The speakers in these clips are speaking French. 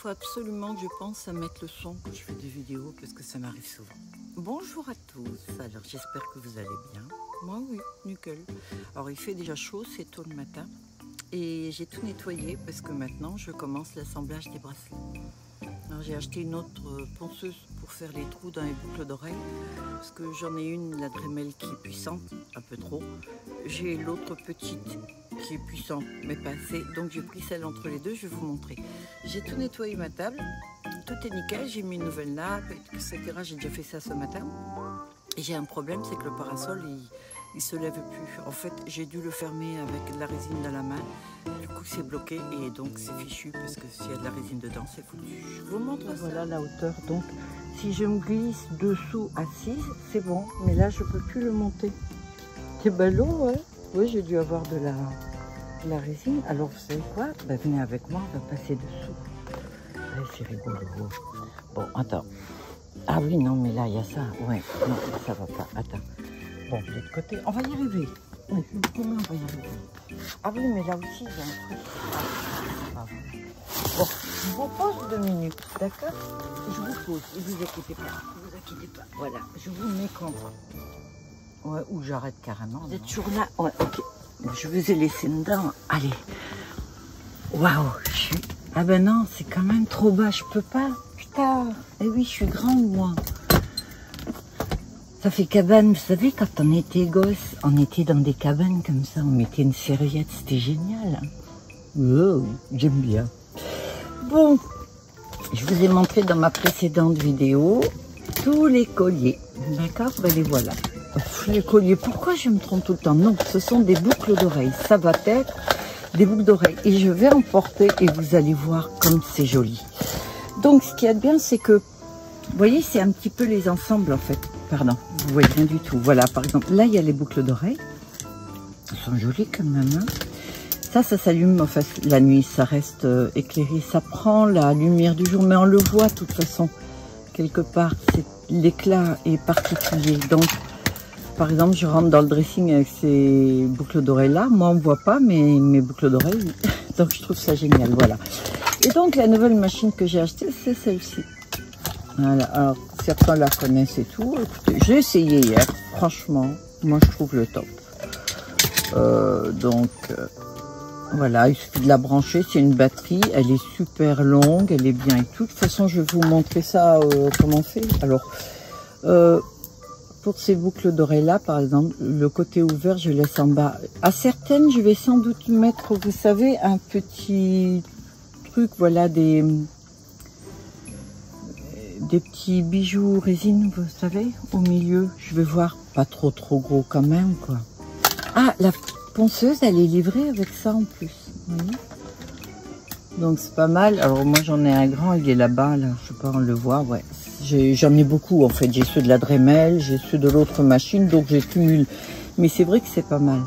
faut absolument que je pense à mettre le son quand je fais des vidéos parce que ça m'arrive souvent. Bonjour à tous, alors j'espère que vous allez bien. Moi oui, nickel. Alors il fait déjà chaud, c'est tôt le matin et j'ai tout nettoyé parce que maintenant je commence l'assemblage des bracelets. Alors j'ai acheté une autre ponceuse pour faire les trous dans les boucles d'oreilles parce que j'en ai une, la Dremel, qui est puissante, un peu trop. J'ai l'autre petite qui est puissante mais pas assez, donc j'ai pris celle entre les deux, je vais vous montrer. J'ai tout nettoyé ma table, tout est nickel, j'ai mis une nouvelle nappe, etc. J'ai déjà fait ça ce matin. Et j'ai un problème, c'est que le parasol, il se lève plus. En fait, j'ai dû le fermer avec de la résine dans la main. Du coup, c'est bloqué et donc c'est fichu parce que s'il y a de la résine dedans, c'est foutu. Je vous montre ça. Voilà la hauteur. Donc, si je me glisse dessous assise, c'est bon. Mais là, je peux plus le monter. C'est ballot, ouais. Oui, j'ai dû avoir de la résine. Alors, vous savez quoi? Ben, venez avec moi, on va passer dessous. Ouais, c'est rigolo. Bon, attends. Ah oui, non, mais là, il y a ça. Ouais, non, ça va pas. Attends. Bon, de l'autre côté, on va y arriver. Oui, comment on va y arriver? Ah oui, mais là aussi, il y a un truc. Ah, bon, je vous pose 2 minutes, d'accord? Je vous pose, ne vous inquiétez pas. Ne vous inquiétez pas. Voilà, je vous mets contre. Ouais, ou j'arrête carrément. Vous êtes toujours là? Ouais, ok. Je vous ai laissé dedans. Allez. Waouh, je suis... Ah ben non, c'est quand même trop bas, je peux pas. Putain. Eh oui, je suis grande, moi. Ça fait cabane, vous savez, quand on était gosse, on était dans des cabanes comme ça, on mettait une serviette, c'était génial. Oh, j'aime bien. Bon, je vous ai montré dans ma précédente vidéo tous les colliers, d'accord? Ben les voilà. Les colliers, pourquoi je me trompe tout le temps? Non, ce sont des boucles d'oreilles, ça va être des boucles d'oreilles. Et je vais en porter et vous allez voir comme c'est joli. Donc, ce qu'il y a de bien, c'est que, vous voyez, c'est un petit peu les ensembles, en fait. Pardon, vous voyez rien du tout. Voilà, par exemple, là, il y a les boucles d'oreilles. Elles sont jolies quand même. Hein. Ça s'allume, en fait, la nuit, ça reste éclairé. Ça prend la lumière du jour, mais on le voit, de toute façon, quelque part. L'éclat est particulier. Donc, par exemple, je rentre dans le dressing avec ces boucles d'oreilles-là. Moi, on ne voit pas mes boucles d'oreilles. Donc, je trouve ça génial, voilà. Et donc, la nouvelle machine que j'ai achetée, c'est celle-ci. Voilà, alors certains la connaissent et tout. Écoutez, j'ai essayé hier, franchement, moi je trouve le top. Voilà, il suffit de la brancher, c'est une batterie, elle est super longue, elle est bien et tout. De toute façon, je vais vous montrer ça, comment on fait. Alors, pour ces boucles d'oreilles là, par exemple, le côté ouvert, je laisse en bas. À certaines, je vais sans doute mettre, vous savez, un petit truc, voilà, des petits bijoux résine, vous savez, au milieu. Je vais voir, pas trop gros quand même, quoi. Ah, la ponceuse, elle est livrée avec ça en plus. Vous voyez, donc c'est pas mal. Alors moi j'en ai un grand, il est là-bas, là. Je sais pas, on le voit, ouais. J'en ai beaucoup en fait. J'ai ceux de la Dremel, j'ai ceux de l'autre machine, donc j'ai cumule. Mais c'est vrai que c'est pas mal.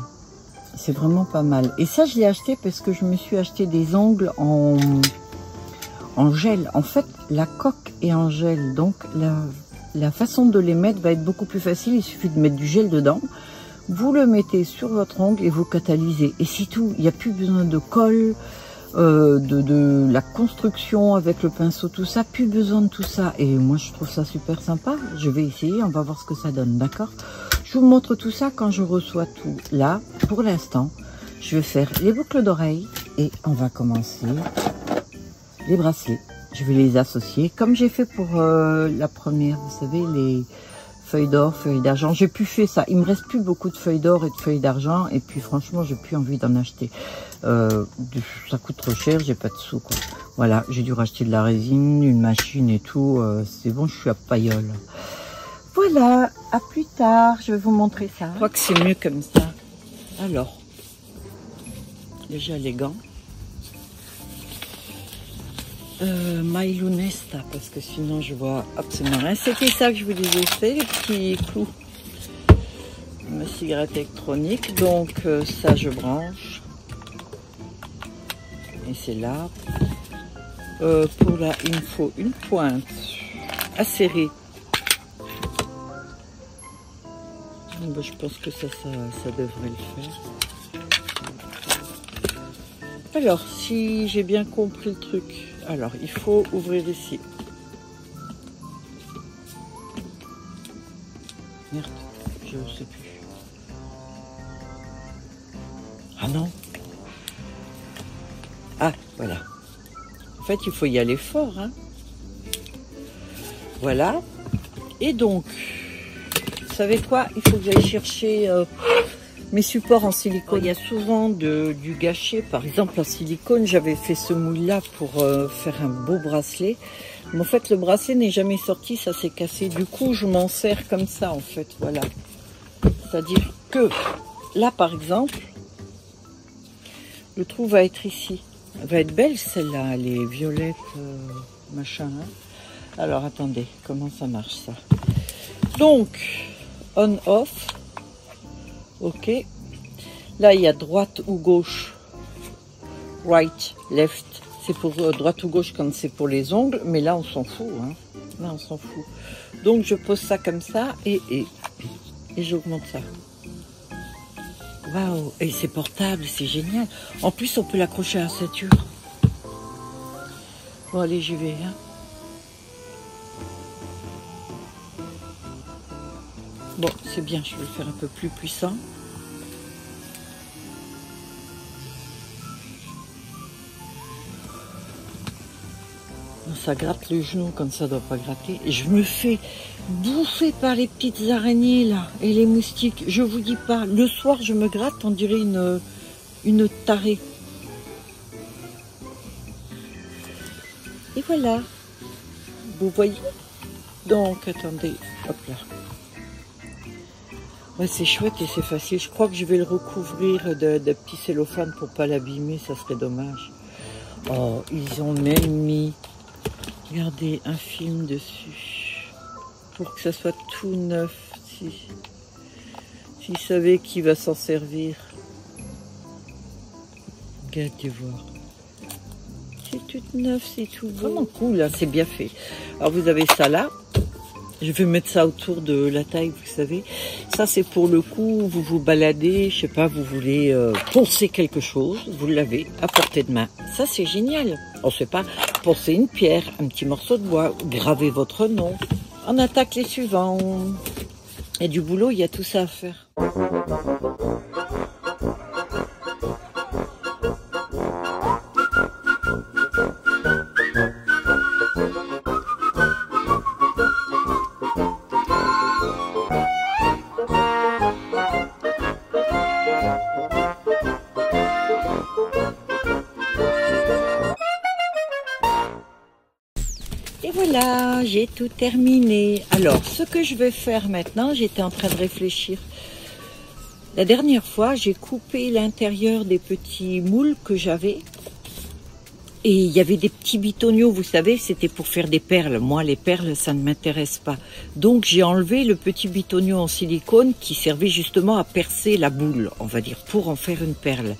C'est vraiment pas mal. Et ça, je l'ai acheté parce que je me suis acheté des ongles en gel. En fait, la coque est en gel, donc la façon de les mettre va être beaucoup plus facile. Il suffit de mettre du gel dedans, vous le mettez sur votre ongle et vous catalysez. Et c'est tout, il n'y a plus besoin de colle, de la construction avec le pinceau, tout ça, plus besoin de tout ça. Et moi, je trouve ça super sympa. Je vais essayer, on va voir ce que ça donne, d'accord? Je vous montre tout ça quand je reçois tout. Là, pour l'instant, je vais faire les boucles d'oreilles et on va commencer les bracelets. Je vais les associer comme j'ai fait pour la première, vous savez, les feuilles d'or, feuilles d'argent. J'ai plus fait ça. Il me reste plus beaucoup de feuilles d'or et de feuilles d'argent. Et puis franchement, j'ai plus envie d'en acheter. Ça coûte trop cher, j'ai pas de sous, quoi. Voilà, j'ai dû racheter de la résine, une machine et tout. C'est bon, je suis à paillole. Voilà, à plus tard. Je vais vous montrer ça. Je crois que c'est mieux comme ça. Alors, déjà les gants. My Lunesta, parce que sinon je vois absolument rien. C'était ça que je vous disais, c'est les petits clous. Ma cigarette électronique, donc ça je branche. Et c'est là. Pour là, il me faut une pointe acérée. Je pense que ça devrait le faire. Alors, si j'ai bien compris le truc, alors il faut ouvrir ici. Merde, je ne sais plus. Ah non. Ah, voilà. En fait, il faut y aller fort, hein. Voilà. Et donc, vous savez quoi? Il faut que j'aille chercher mes supports en silicone. Il y a souvent du gâché. Par exemple, en silicone, j'avais fait ce moule-là pour faire un beau bracelet. Mais en fait, le bracelet n'est jamais sorti, ça s'est cassé. Du coup, je m'en sers comme ça, en fait. Voilà. C'est-à-dire que, là, par exemple, le trou va être ici. Elle va être belle, celle-là. Elle est violette, machin. Hein. Alors, attendez, comment ça marche, ça? Donc, on-off. Ok. Là, il y a droite ou gauche. Right, left. C'est pour droite ou gauche quand c'est pour les ongles. Mais là, on s'en fout. Hein. Là, on s'en fout. Donc, je pose ça comme ça et j'augmente ça. Waouh. Et c'est portable, c'est génial. En plus, on peut l'accrocher à la ceinture. Bon, allez, j'y vais. Hein. Bon, c'est bien, je vais le faire un peu plus puissant. Ça gratte le genou quand ça ne doit pas gratter. Et je me fais bouffer par les petites araignées là et les moustiques. Je vous dis pas, le soir je me gratte, on dirait une tarée. Et voilà. Vous voyez? Donc, attendez, hop là. Ouais, c'est chouette et c'est facile. Je crois que je vais le recouvrir de petits cellophane pour pas l'abîmer, ça serait dommage. Oh, ils ont même mis, regardez, un film dessus. Pour que ça soit tout neuf. S'ils savaient qui va s'en servir. Regardez voir. C'est tout neuf, c'est tout beau. Vraiment cool, là, c'est bien fait. Alors vous avez ça là. Je vais mettre ça autour de la taille, vous savez. Ça, c'est pour le coup, vous vous baladez, je sais pas, vous voulez poncer quelque chose, vous l'avez à portée de main. Ça, c'est génial. On sait pas, poncer une pierre, un petit morceau de bois, graver votre nom. On attaque les suivants. Il y a du boulot, il y a tout ça à faire. Et voilà, j'ai tout terminé. Alors, ce que je vais faire maintenant, j'étais en train de réfléchir. La dernière fois, j'ai coupé l'intérieur des petits moules que j'avais. Et il y avait des petits bitoniaux, vous savez, c'était pour faire des perles. Moi, les perles, ça ne m'intéresse pas. Donc, j'ai enlevé le petit bitonio en silicone qui servait justement à percer la boule, on va dire, pour en faire une perle.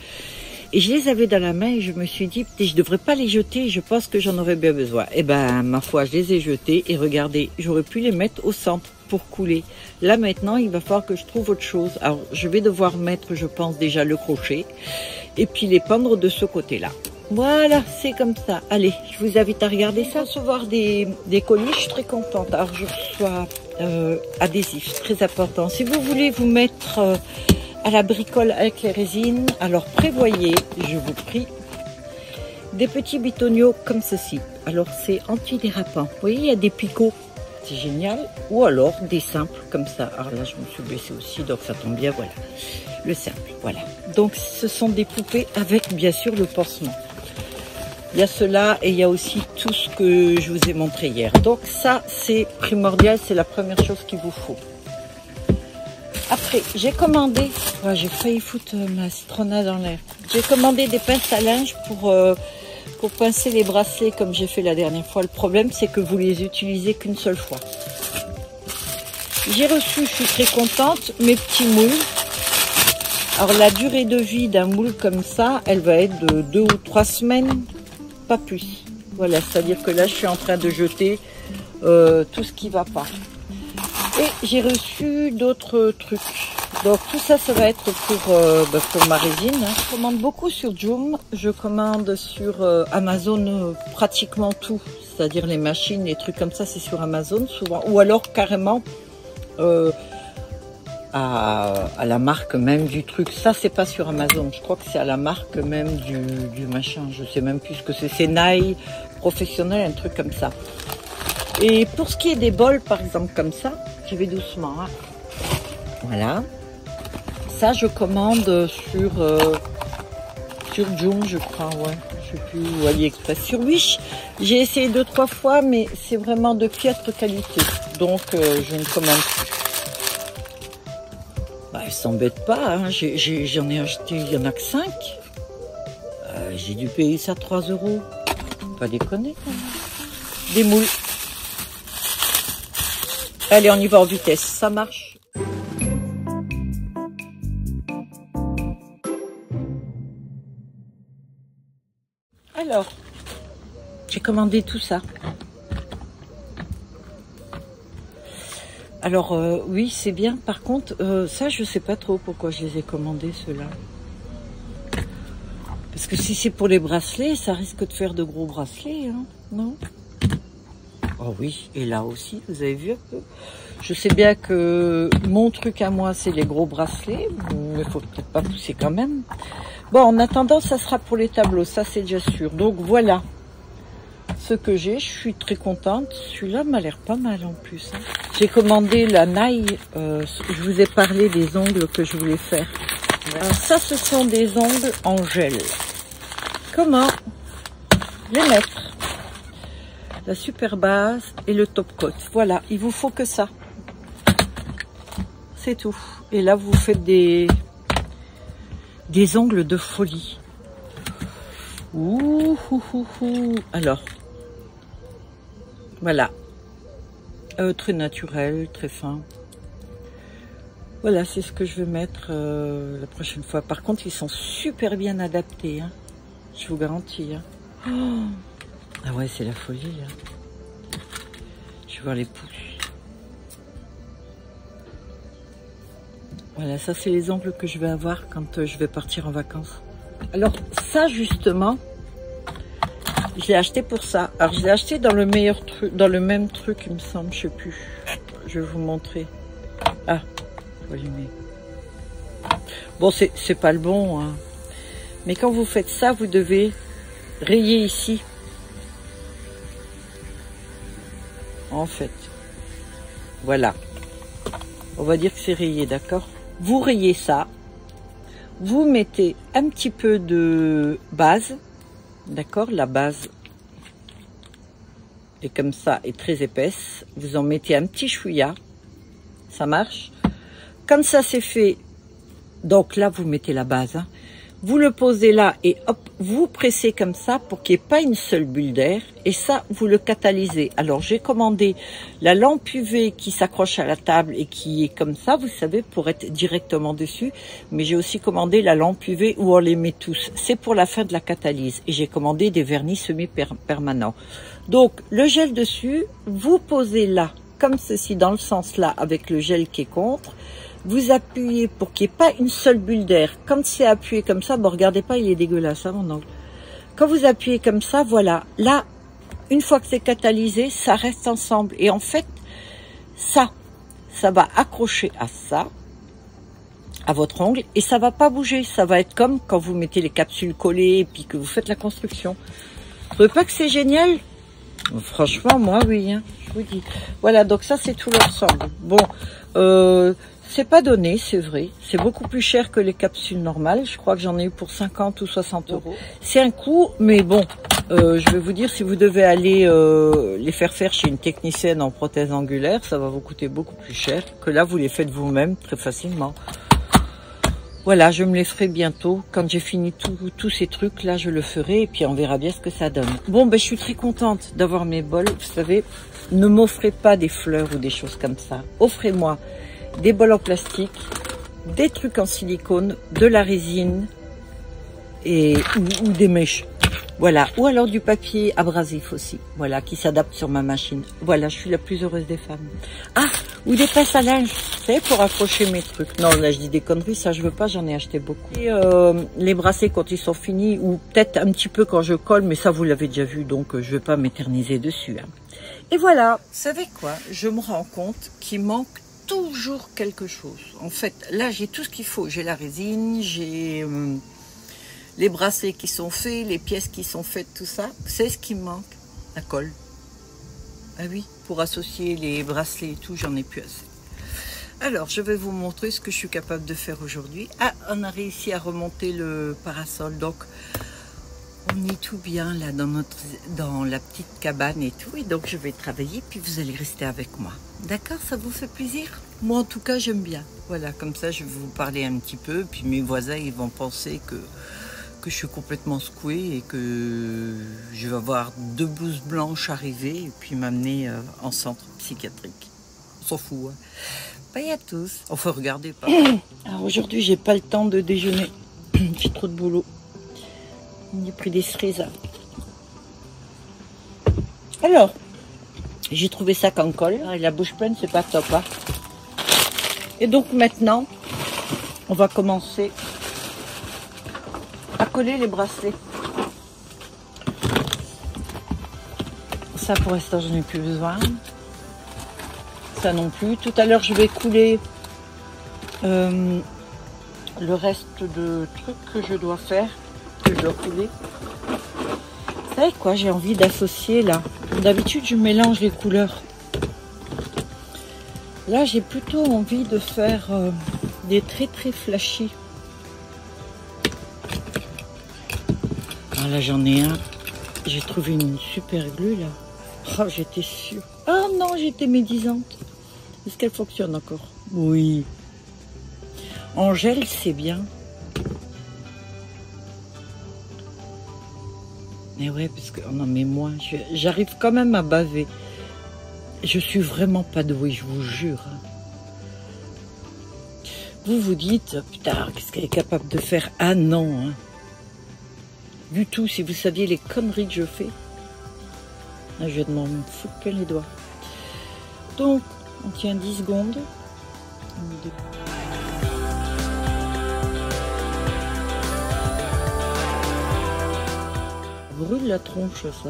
Et je les avais dans la main et je me suis dit, je ne devrais pas les jeter, je pense que j'en aurais bien besoin. Et ben, ma foi, je les ai jetés et regardez, j'aurais pu les mettre au centre pour couler. Là, maintenant, il va falloir que je trouve autre chose. Alors, je vais devoir mettre, je pense, déjà le crochet et puis les pendre de ce côté-là. Voilà, c'est comme ça. Allez, je vous invite à regarder ça. Recevoir des colis, je suis très contente. Alors, je reçois adhésif, très important. Si vous voulez vous mettre... à la bricole avec les résines, alors prévoyez, je vous prie, des petits bitoniaux comme ceci. Alors c'est antidérapant. Vous voyez, il y a des picots, c'est génial. Ou alors des simples comme ça. Alors là, je me suis blessée aussi, donc ça tombe bien, voilà. Le simple, voilà. Donc ce sont des poupées avec bien sûr le pansement. Il y a cela et il y a aussi tout ce que je vous ai montré hier. Donc ça, c'est primordial, c'est la première chose qu'il vous faut. Après, j'ai commandé, ouais, j'ai failli foutre ma citronnade dans l'air. J'ai commandé des pinces à linge pour pincer les bracelets comme j'ai fait la dernière fois. Le problème, c'est que vous les utilisez qu'une seule fois. J'ai reçu, je suis très contente, mes petits moules. Alors la durée de vie d'un moule comme ça, elle va être de 2 ou 3 semaines, pas plus. Voilà, c'est-à-dire que là, je suis en train de jeter tout ce qui ne va pas. Et j'ai reçu d'autres trucs. Donc tout ça, ça va être pour ma résine. Hein. Je commande beaucoup sur Joom, je commande sur Amazon pratiquement tout. C'est-à-dire les machines, les trucs comme ça, c'est sur Amazon souvent. Ou alors carrément à la marque même du truc. Ça, c'est pas sur Amazon. Je crois que c'est à la marque même du machin. Je sais même plus ce que c'est. C'est Naï professionnel, un truc comme ça. Et pour ce qui est des bols, par exemple, comme ça, j'y vais doucement. Hein. Voilà. Ça, je commande sur Joom, je crois, ouais. Je sais plus, ou AliExpress. Sur Wish, j'ai essayé 2-3 fois, mais c'est vraiment de piètre qualité. Donc, je ne commande plus. Bah, elle s'embête pas, hein. J'en ai acheté, il y en a que 5. J'ai dû payer ça 3 €. Pas déconner, quand même. Des moules. Allez, on y va en vitesse, ça marche. Alors, j'ai commandé tout ça. Alors, oui, c'est bien. Par contre, ça, je sais pas trop pourquoi je les ai commandés, ceux-là. Parce que si c'est pour les bracelets, ça risque de faire de gros bracelets, hein, non? Oh oui, et là aussi, vous avez vu un peu. Je sais bien que mon truc à moi, c'est les gros bracelets, mais il faut peut-être pas pousser quand même. Bon, en attendant, ça sera pour les tableaux, ça c'est déjà sûr. Donc voilà ce que j'ai, je suis très contente. Celui-là m'a l'air pas mal en plus. Hein. J'ai commandé la Naï, je vous ai parlé des ongles que je voulais faire. Alors ça, ce sont des ongles en gel. Comment les mettre? La super base et le top coat. Voilà, il vous faut que ça. C'est tout. Et là, vous faites des ongles de folie. Ouh, ouh, ouh, ouh. Alors, voilà. Très naturel, très fin. Voilà, c'est ce que je vais mettre la prochaine fois. Par contre, ils sont super bien adaptés. Hein. Je vous garantis. Hein. Oh. Ah ouais, c'est la folie. Hein. Je vais voir les pouces. Voilà, ça c'est les ongles que je vais avoir quand je vais partir en vacances. Alors ça justement, je l'ai acheté pour ça. Alors je l'ai acheté dans le meilleur truc, dans le même truc, il me semble, je sais plus. Je vais vous montrer. Ah, je vais allumer. Bon, c'est pas le bon, hein. Mais quand vous faites ça, vous devez rayer ici. En fait, voilà. On va dire que c'est rayé, d'accord? Vous rayez ça. Vous mettez un petit peu de base, d'accord? La base est comme ça, est très épaisse. Vous en mettez un petit chouïa. Ça marche. Comme ça, c'est fait. Donc là, vous mettez la base. Hein. Vous le posez là et hop, vous pressez comme ça pour qu'il n'y ait pas une seule bulle d'air. Et ça, vous le catalysez. Alors, j'ai commandé la lampe UV qui s'accroche à la table et qui est comme ça, vous savez, pour être directement dessus. Mais j'ai aussi commandé la lampe UV où on les met tous. C'est pour la fin de la catalyse. Et j'ai commandé des vernis semi-permanents. Donc, le gel dessus, vous posez là, comme ceci, dans le sens là, avec le gel qui est contre. Vous appuyez pour qu'il n'y ait pas une seule bulle d'air. Quand c'est appuyé comme ça, bon, regardez pas, il est dégueulasse, hein, mon ongle. Quand vous appuyez comme ça, voilà. Là, une fois que c'est catalysé, ça reste ensemble. Et en fait, ça va accrocher à ça, à votre ongle, et ça va pas bouger. Ça va être comme quand vous mettez les capsules collées et puis que vous faites la construction. Vous trouvez pas que c'est génial? Franchement, moi, oui, hein, je vous dis. Voilà, donc ça, c'est tout l'ensemble. Bon, c'est pas donné, c'est vrai. C'est beaucoup plus cher que les capsules normales. Je crois que j'en ai eu pour 50 ou 60 €. C'est un coût, mais bon, je vais vous dire, si vous devez aller les faire chez une technicienne en prothèse angulaire, ça va vous coûter beaucoup plus cher que là, vous les faites vous-même très facilement. Voilà, je me les ferai bientôt. Quand j'ai fini tous ces trucs, là, je le ferai et puis on verra bien ce que ça donne. Bon, ben, je suis très contente d'avoir mes bols. Vous savez, ne m'offrez pas des fleurs ou des choses comme ça. Offrez-moi des bols en plastique, des trucs en silicone, de la résine ou des mèches. Voilà, ou alors du papier abrasif aussi, voilà, qui s'adapte sur ma machine. Voilà, je suis la plus heureuse des femmes. Ah, ou des pinces à linge, vous savez, pour accrocher mes trucs. Non, là, je dis des conneries, ça, je veux pas, j'en ai acheté beaucoup. Et les bracelets, quand ils sont finis, ou peut-être un petit peu quand je colle, mais ça, vous l'avez déjà vu, donc je vais pas m'éterniser dessus. Hein. Et voilà, vous savez quoi, je me rends compte qu'il manque toujours quelque chose. En fait, là, j'ai tout ce qu'il faut. J'ai la résine, j'ai... les bracelets qui sont faits, les pièces qui sont faites, tout ça. C'est ce qui me manque, la colle. Ah oui, pour associer les bracelets et tout, j'en ai plus assez. Alors, je vais vous montrer ce que je suis capable de faire aujourd'hui. Ah, on a réussi à remonter le parasol, donc on est tout bien là dans la petite cabane et tout. Et donc, je vais travailler, puis vous allez rester avec moi. D'accord, ça vous fait plaisir? Moi, en tout cas, j'aime bien. Voilà, comme ça, je vais vous parler un petit peu, puis mes voisins, ils vont penser que je suis complètement secouée et que je vais avoir 2 blouses blanches arriver et puis m'amener en centre psychiatrique. On s'en fout. Hein. Bye à tous. Enfin, regardez pas. Alors aujourd'hui, j'ai pas le temps de déjeuner. J'ai trop de boulot. J'ai pris des cerises. Alors, j'ai trouvé ça qu'en colle. Et la bouche pleine, c'est pas top. Hein. Et donc maintenant, on va commencer à coller les bracelets. Ça pour l'instant je n'ai plus besoin. Ça non plus. Tout à l'heure je vais couler le reste de trucs que je dois faire, que je dois couler. Vous savez quoi, j'ai envie d'associer là. D'habitude je mélange les couleurs. Là j'ai plutôt envie de faire des traits très flashy. Ah là j'en ai un, j'ai trouvé une super glue là. Oh j'étais sûre. Ah non j'étais médisante. Est-ce qu'elle fonctionne encore? Oui. En gel c'est bien. Mais ouais parce que non mais moi j'arrive quand même à baver. Je suis vraiment pas douée, je vous jure. Vous vous dites putain qu'est-ce qu'elle est capable de faire? Ah non hein. Du tout, si vous saviez les conneries que je fais. Là, je vais m'en foutre plein les doigts. Donc, on tient 10 secondes. Brûle la tronche, ça.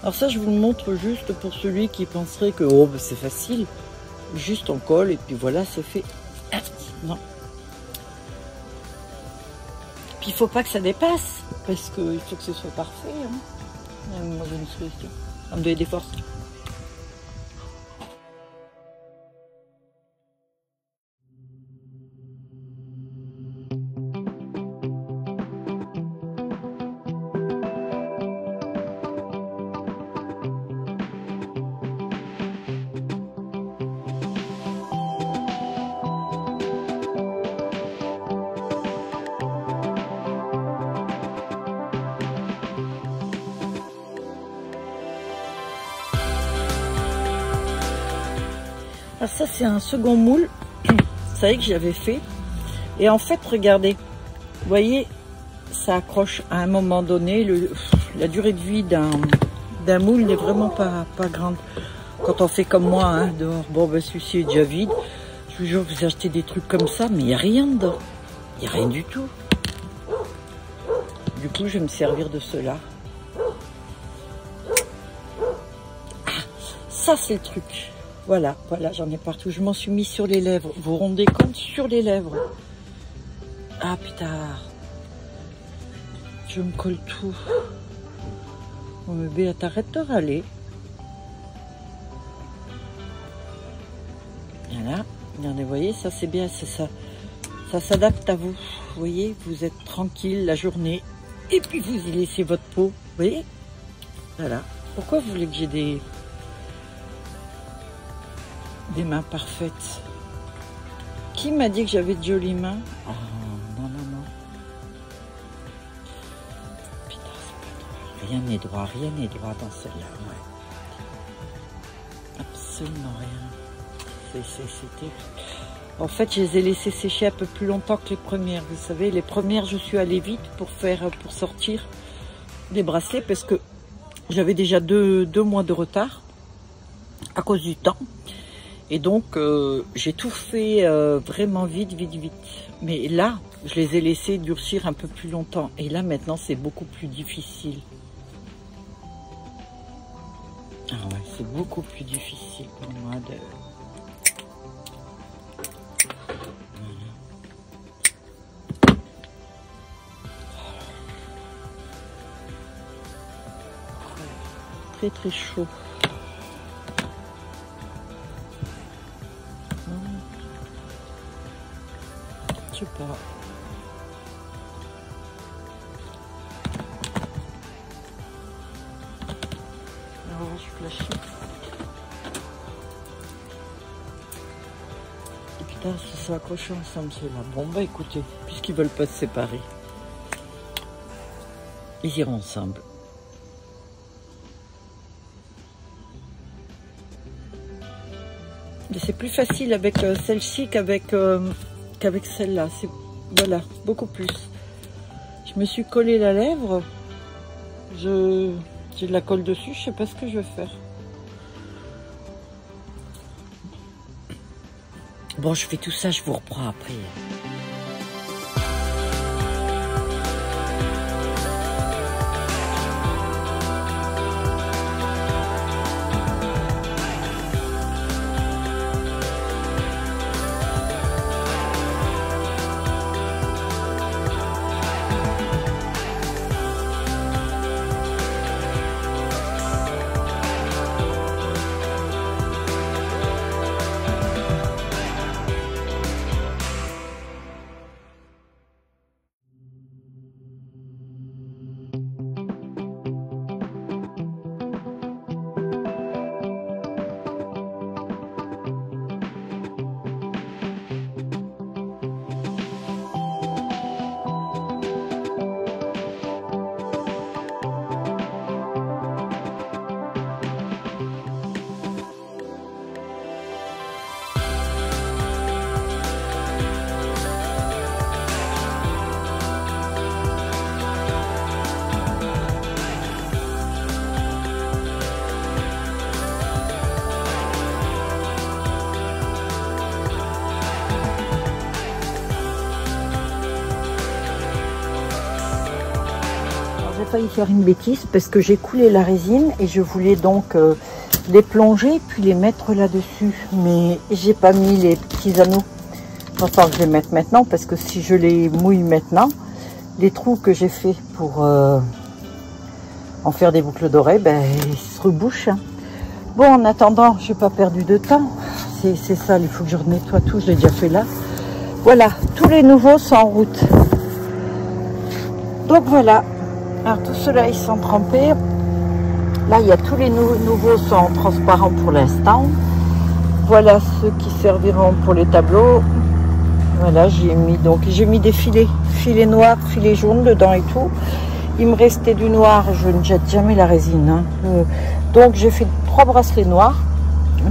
Alors ça, je vous le montre juste pour celui qui penserait que oh, bah, c'est facile. Juste on colle et puis voilà, c'est fait. Ah, non. Il faut pas que ça dépasse, parce qu'il faut que ce soit parfait. Hein. Moi, j'ai une solution. Ça me donne des forces. Alors ça c'est un second moule, vous savez que j'avais fait. Et en fait regardez, vous voyez, ça accroche à un moment donné. La durée de vie d'un moule n'est vraiment pas grande. Quand on fait comme moi, hein, dehors, bon ben celui-ci est déjà vide. Je vous jure, vous achetez des trucs comme ça, mais il n'y a rien dedans. Il n'y a rien du tout. Du coup, je vais me servir de cela. Ah, ça c'est le truc. Voilà, voilà, j'en ai partout. Je m'en suis mis sur les lèvres. Vous vous rendez compte? Sur les lèvres. Ah putain. Je me colle tout. Oh mais Béa, t'arrêtes de râler. Voilà. Regardez, vous voyez, ça c'est bien, c'est ça. Ça s'adapte à vous. Vous voyez, vous êtes tranquille la journée. Et puis vous y laissez votre peau. Vous voyez? Voilà. Pourquoi vous voulez que j'ai des mains parfaites? Qui m'a dit que j'avais de jolies mains? Oh, non, non, non. Putain, c'est pas droit. Rien n'est droit, rien n'est droit dans celle-là. Ouais. Absolument rien. C'était... En fait, je les ai laissées sécher un peu plus longtemps que les premières. Vous savez, les premières, je suis allée vite pour sortir des bracelets parce que j'avais déjà deux mois de retard à cause du temps. Et donc, j'ai tout fait vraiment vite. Mais là, je les ai laissés durcir un peu plus longtemps. Et là, maintenant, c'est beaucoup plus difficile. Ah ouais, c'est beaucoup plus difficile pour moi de... Très très chaud. Je sais pas. Alors, je flashe. Et putain, si c'est accroché ensemble, c'est là. Bon, bah écoutez, puisqu'ils veulent pas se séparer, ils iront ensemble. C'est plus facile avec celle-ci qu'avec celle-là. Voilà, beaucoup plus. Je me suis collé la lèvre. J'ai de la colle dessus. Je sais pas ce que je vais faire. Bon, je fais tout ça. Je vous reprends après. J'ai failli faire une bêtise parce que j'ai coulé la résine et je voulais donc les plonger puis les mettre là-dessus. Mais j'ai pas mis les petits anneaux. Il va falloir que je les mette maintenant parce que si je les mouille maintenant, les trous que j'ai fait pour en faire des boucles d'oreilles, ben, ils se rebouchent. Hein. Bon, en attendant, je n'ai pas perdu de temps. C'est ça, il faut que je nettoie tout, je l'ai déjà fait là. Voilà, tous les nouveaux sont en route. Donc voilà. Alors tout cela, ils sont trempés. Là, il y a tous les nouveaux sont transparents pour l'instant. Voilà ceux qui serviront pour les tableaux. Voilà, j'ai mis des filets noirs, filets jaunes dedans et tout. Il me restait du noir, je ne jette jamais la résine. Hein. Donc j'ai fait 3 bracelets noirs.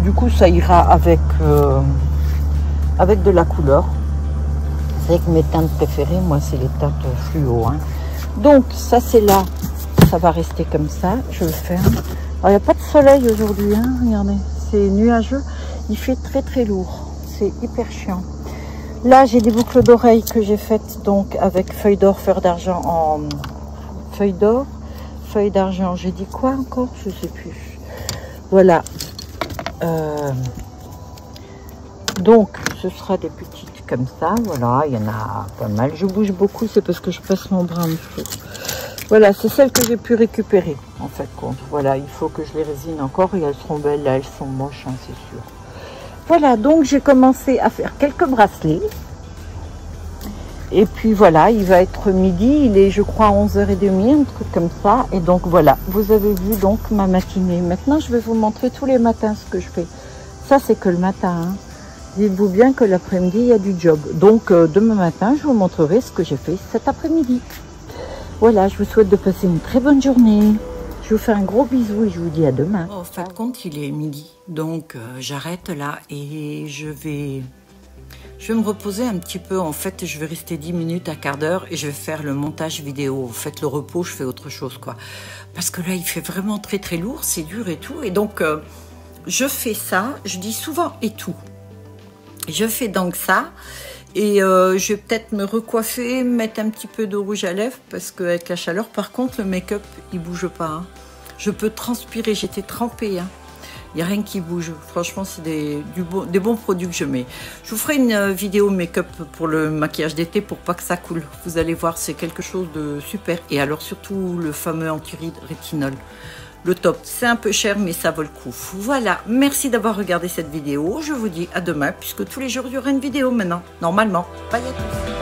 Du coup, ça ira avec de la couleur. C'est vrai que mes teintes préférées, moi, c'est les teintes fluo. Hein. Donc ça c'est là, ça va rester comme ça, je le ferme. Alors il n'y a pas de soleil aujourd'hui, hein, regardez, c'est nuageux, il fait très très lourd, c'est hyper chiant. Là j'ai des boucles d'oreilles que j'ai faites donc avec feuille d'or, feuille d'argent en feuille d'or, feuille d'argent, j'ai dit quoi encore, je sais plus. Voilà, donc ce sera des petites comme ça, voilà, il y en a pas mal. Je bouge beaucoup, c'est parce que je passe mon bras en dessous. Voilà, c'est celles que j'ai pu récupérer, en fait, compte. Voilà, il faut que je les résine encore et elles seront belles, là, elles sont moches, hein, c'est sûr. Voilà, donc j'ai commencé à faire quelques bracelets. Et puis voilà, il va être midi, il est, je crois, 11h30, un truc comme ça. Et donc voilà, vous avez vu donc ma matinée. Maintenant, je vais vous montrer tous les matins ce que je fais. Ça, c'est que le matin, hein. Dites-vous bien que l'après-midi, il y a du job. Donc, demain matin, je vous montrerai ce que j'ai fait cet après-midi. Voilà, je vous souhaite de passer une très bonne journée. Je vous fais un gros bisou et je vous dis à demain. En fin de compte, il est midi. Donc, j'arrête là et je vais Je vais me reposer un petit peu. En fait, je vais rester 10 minutes, un quart d'heure et je vais faire le montage vidéo. En fait, le repos, je fais autre chose, quoi. Parce que là, il fait vraiment très, très lourd. C'est dur et tout. Et donc, je fais ça. Je dis souvent et tout. Je fais donc ça. Et je vais peut-être me recoiffer, mettre un petit peu de rouge à lèvres. Parce qu'avec la chaleur, par contre, le make-up, il bouge pas. Hein. Je peux transpirer. J'étais trempée, hein. Il n'y a rien qui bouge. Franchement, c'est des bons produits que je mets. Je vous ferai une vidéo make-up pour le maquillage d'été pour pas que ça coule. Vous allez voir, c'est quelque chose de super. Et alors surtout le fameux anti-rétinol. Le top. C'est un peu cher, mais ça vaut le coup. Voilà. Merci d'avoir regardé cette vidéo. Je vous dis à demain, puisque tous les jours, il y aura une vidéo maintenant. Normalement. Bye à tous.